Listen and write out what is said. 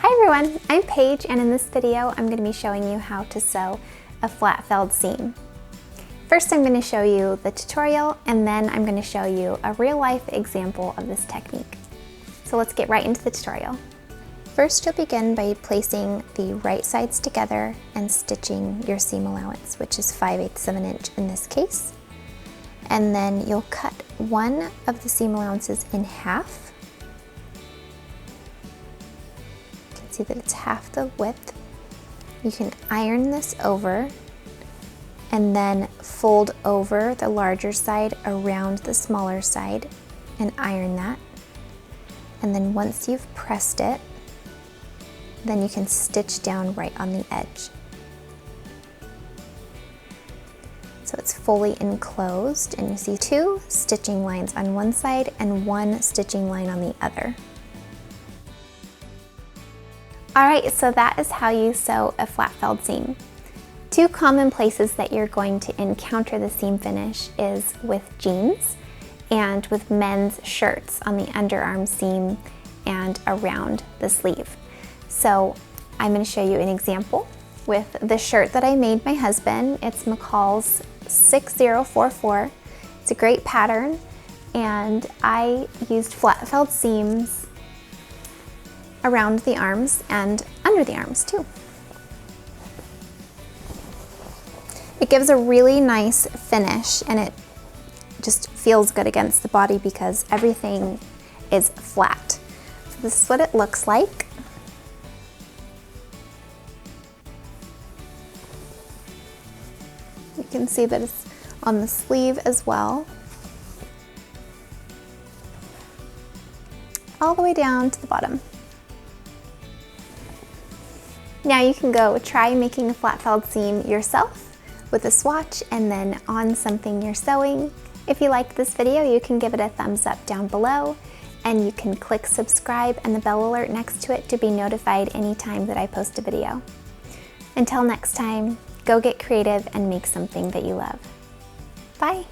Hi everyone, I'm Paige, and in this video I'm going to be showing you how to sew a flat felled seam. First I'm going to show you the tutorial, and then I'm going to show you a real life example of this technique. So let's get right into the tutorial. First you'll begin by placing the right sides together and stitching your seam allowance, which is 5/8 of an inch in this case. And then you'll cut one of the seam allowances in half. See that it's half the width. You can iron this over and then fold over the larger side around the smaller side and iron that. And then once you've pressed it, then you can stitch down right on the edge. So it's fully enclosed, and you see 2 stitching lines on one side and 1 stitching line on the other. Alright, so that is how you sew a flat felled seam. 2 common places that you're going to encounter the seam finish is with jeans and with men's shirts on the underarm seam and around the sleeve. So I'm going to show you an example with the shirt that I made my husband. It's McCall's 6044. It's a great pattern, and I used flat felled seams around the arms and under the arms too. It gives a really nice finish, and it just feels good against the body because everything is flat. So this is what it looks like. You can see that it's on the sleeve as well, all the way down to the bottom. Now you can go try making a flat felled seam yourself with a swatch and then on something you're sewing. If you liked this video, you can give it a thumbs up down below, and you can click subscribe and the bell alert next to it to be notified anytime that I post a video. Until next time, go get creative and make something that you love. Bye!